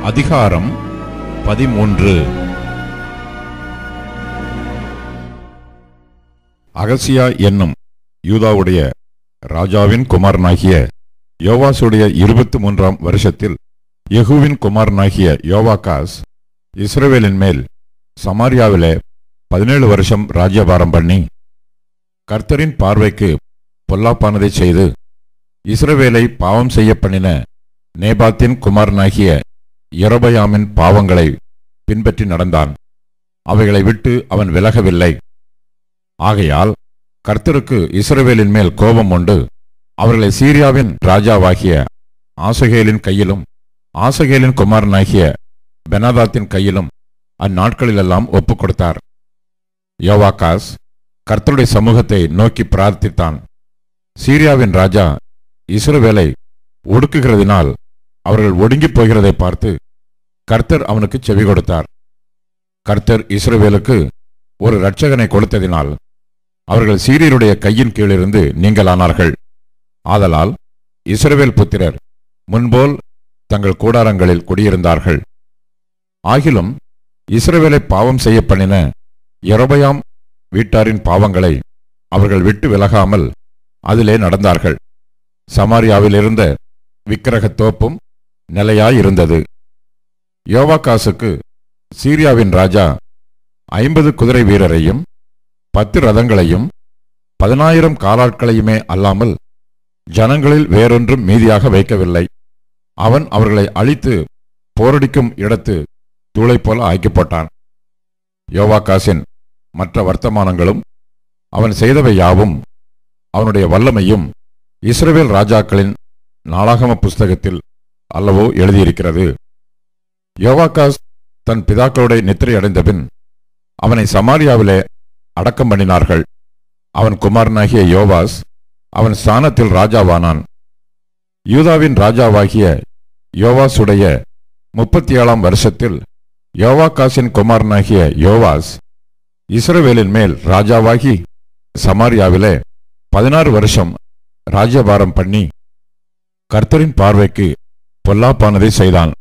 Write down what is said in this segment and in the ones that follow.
அதிகாரம் 13. அகசியா என்னும் யூதாவுடைய ராஜாவின் குமாரனாகிய யோவாசுடைய 23ஆம் வருஷத்தில் யெகூவின் குமாரனாகிய யோவாகாஸ் இஸ்ரவேலின் மேல் சமாரியாவிலே 17 வருஷம் ராஜ்யபாரம் பண்ணி கர்த்தரின் பார்வைக்கு பொல்லாப்பானதை செய்து இஸ்ரவேலை பாவம் செய்ய பண்ணின நேபாத்தின் குமாரனாகிய யெரொபெயாமின் பாவங்களை பின்பற்றி நடந்தான். அவைகளை விட்டு அவன் விலகவில்லை. ஆகையால் கர்த்தருக்கு இஸ்ரவேலின் மேல் கோபம் உண்டு அவர்களை சீரியாவின் ராஜாவாகிய ஆசகேலின் கையிலும் ஆசகேலின் குமாரனாகிய பெனாதாத்தின் கையிலும் அந்நாட்களிலெல்லாம் ஒப்புக் கொடுத்தார். யோவாகாஸ் கர்த்தருடைய சமூகத்தை நோக்கி பிரார்த்தித்தான். சீரியாவின் ராஜா இஸ்ரவேலை ஒடுக்குகிறதினால் அவர்கள் ஒடுங்கிப் போகிறதை பார்த்து கர்த்தர் அவனுக்கு செவி கொடுத்தார். கர்த்தர் இஸ்ரவேலுக்கு ஒரு இரட்சகனை கொடுத்ததினால் அவர்கள் சீரியருடைய கையின் கீழிருந்து நீங்கலானார்கள். ஆதலால் இஸ்ரவேல் புத்திரர் முன்போல் தங்கள் கூடாரங்களில் குடியிருந்தார்கள். ஆகிலும் இஸ்ரவேலை பாவம் செய்ய பண்ணின யெரொபெயாம் வீட்டாரின் பாவங்களை அவர்கள் விட்டு விலகாமல் அதிலே நடந்தார்கள். சமாரியாவில் இருந்த விக்கிரகத் தோப்பும் நிலையாயிருந்தது. யோவாகாசுக்கு சீரியாவின் ராஜா 50 குதிரை வீரரையும் 10 ரதங்களையும் 10,000 காலாட்களையுமே அல்லாமல் ஜனங்களில் வேறொன்றும் மீதியாக வைக்கவில்லை. அவன் அவர்களை அழித்து போரடிக்கும் இடத்து தூளை போல ஆக்கிப்போட்டான். யோவாகாசின் மற்ற வர்த்தமானங்களும் அவன் செய்தவை யாவும் அவனுடைய வல்லமையும் இஸ்ரவேல் ராஜாக்களின் நாளாகம புஸ்தகத்தில் அல்லவோ எழுதியிருக்கிறது. யோவாகாஸ் தன் பிதாக்களுடைய நித்திரை அடைந்தபின் அவனை சமாரியாவிலே அடக்கம் பண்ணினார்கள். அவன் குமாரனாகிய யோவாஸ் அவன் ஸ்தானத்தில் ராஜாவானான். யூதாவின் ராஜாவாகிய யோவாசுடைய 37ஆம் வருஷத்தில் யோவாகாசின் குமாரனாகிய யோவாஸ் இஸ்ரவேலின் மேல் ராஜாவாகி சமாரியாவிலே 16 வருஷம் ராஜ்யபாரம் பண்ணி கர்த்தரின் பார்வைக்கு பொல்லாப்பானதை செய்தான்.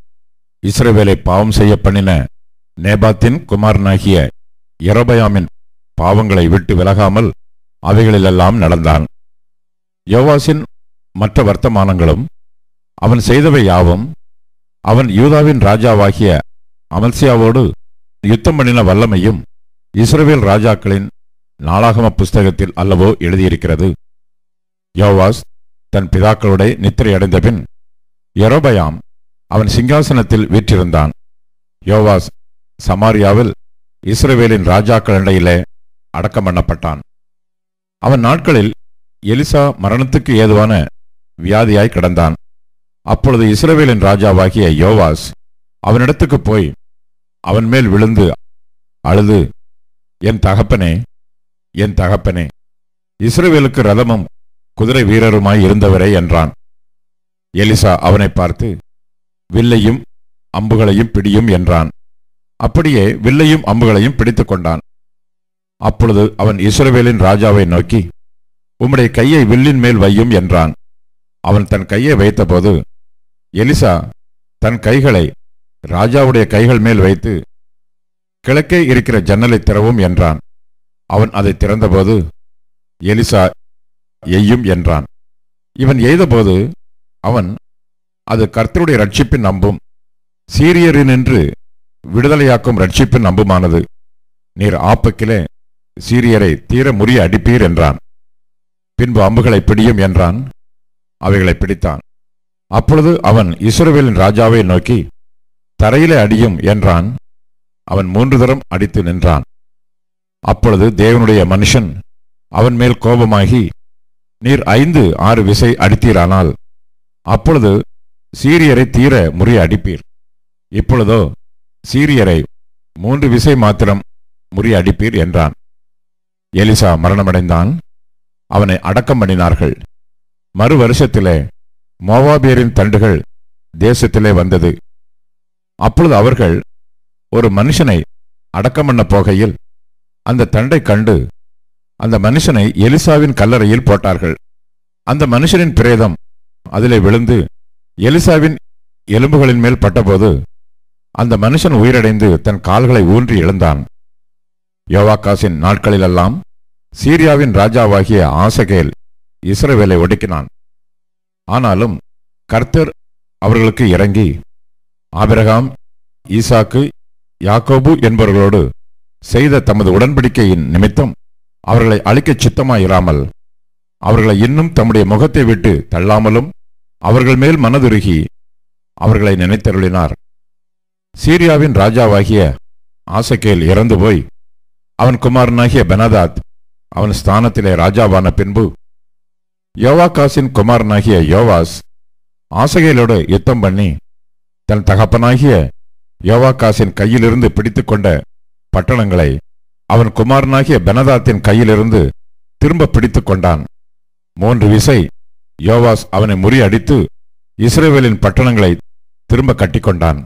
இஸ்ரவேலை பாவம் செய்ய பண்ணின நேபாத்தின் குமாரனாகிய யெரொபெயாமின் பாவங்களை விட்டு விலகாமல் அவைகளிலெல்லாம் நடந்தான். யோவாசின் மற்ற வர்த்தமானங்களும் அவன் செய்தவை யாவும் அவன் யூதாவின் ராஜாவாகிய அமத்சியாவோடு யுத்தம் பண்ணின வல்லமையும் இஸ்ரவேல் ராஜாக்களின் நாளாகம புஸ்தகத்தில் அல்லவோ எழுதியிருக்கிறது. யோவாஸ் தன் பிதாக்களுடைய நித்திரை அடைந்தபின் யெரொபெயாம் அவன் சிங்காசனத்தில் வீற்றிருந்தான். யோவாஸ் சமாரியாவில் இஸ்ரவேலின் ராஜாக்களிடையிலே அடக்கம் பண்ணப்பட்டான். அவன் நாட்களில் எலிசா மரணத்துக்கு ஏதுவான வியாதியாய் கிடந்தான். அப்பொழுது இஸ்ரவேலின் ராஜாவாகிய யோவாஸ் அவனிடத்துக்கு போய் அவன் மேல் விழுந்து அழுது, என் தகப்பனே, என் தகப்பனே, இஸ்ரவேலுக்கு ரதமும் குதிரை வீரருமாய் இருந்தவரே என்றான். எலிசா அவனை பார்த்து, வில்லையும் அம்புகளையும் பிடியும் என்றான். அப்படியே வில்லையும் அம்புகளையும் பிடித்து கொண்டான். அப்பொழுது அவன் இஸ்ரவேலின் ராஜாவை நோக்கி, உம்முடைய கையை வில்லின் மேல் வையும் என்றான். அவன் தன் கையை வைத்தபோது எலிசா தன் கைகளை ராஜாவுடைய கைகள் மேல் வைத்து, கிழக்கே இருக்கிற ஜன்னலை திறவும் என்றான். அவன் அதை திறந்தபோது எலிசா எய்யும் என்றான். இவன் எய்தபோது அவன், அது கர்த்தருடைய ரட்சிப்பின் அம்பும் சீரியரினின்று விடுதலையாக்கும் ரட்சிப்பின் அம்புமானது. நீர் ஆப்பக்கிலே சீரியரை தீர முறிய அடிப்பீர் என்றான். பின்பு அம்புகளை பிடியும் என்றான். அவைகளை பிடித்தான். அப்பொழுது அவன் இஸ்ரவேலின் ராஜாவை நோக்கி, தரையிலே அடியும் என்றான். அவன் 3 தரம் அடித்து நின்றான். அப்பொழுது தேவனுடைய மனுஷன் அவன் மேல் கோபமாகி, நீர் 5-6 விசை அடித்தீரானால் அப்பொழுது சீரியரை தீர முறிய அடிப்பீர். இப்பொழுதோ சீரியரை 3 விசை மாத்திரம் முறிய அடிப்பீர் என்றான். எலிசா மரணமடைந்தான். அவனை அடக்கம் பண்ணினார்கள். மறு வருஷத்திலே மோவாபியரின் தண்டுகள் தேசத்திலே வந்தது. அப்பொழுது அவர்கள் ஒரு மனுஷனை அடக்கம் பண்ண போகையில் அந்த தண்டை கண்டு அந்த மனுஷனை எலிசாவின் கல்லறையில் போட்டார்கள். அந்த மனுஷனின் பிரேதம் அதிலே விழுந்து எலிசாவின் எலும்புகளின் மேல் பட்டபோது அந்த மனுஷன் உயிரடைந்து தன் கால்களை ஊன்றி எழுந்தான். யோவாகாசின் நாட்களிலெல்லாம் சீரியாவின் ராஜாவாகிய ஆசகேல் இஸ்ரவேலை ஒடுக்கினான். ஆனாலும் கர்த்தர் அவர்களுக்கு இறங்கி ஆபிரகாம், ஈசாக்கு, யாக்கோபு என்பவர்களோடு செய்த தமது உடன்படிக்கையின் நிமித்தம் அவர்களை அழிக்கச் சித்தமாயிராமல் அவர்களை இன்னும் தம்முடைய முகத்தை விட்டு தள்ளாமலும் அவர்கள் மேல் மனதுருகி அவர்களை நினைத்தருளினார். சீரியாவின் ராஜாவாகிய ஆசகேல் இறந்து போய் அவன் குமாரனாகிய பெனாதாத் அவன் ஸ்தானத்திலே ராஜாவான பின்பு யோவாகாசின் குமாரனாகிய யோவாஸ் ஆசகேலோடு யுத்தம் பண்ணி தன் தகப்பனாகிய யோவாகாசின் கையிலிருந்து பிடித்து கொண்ட பட்டணங்களை அவன் குமாரனாகிய பெனாதாத்தின் கையிலிருந்து திரும்ப பிடித்து கொண்டான். 3 விசை யோவாஸ் அவனை முறியடித்து இஸ்ரவேலின் பட்டணங்களை திரும்ப கட்டிக்கொண்டான்.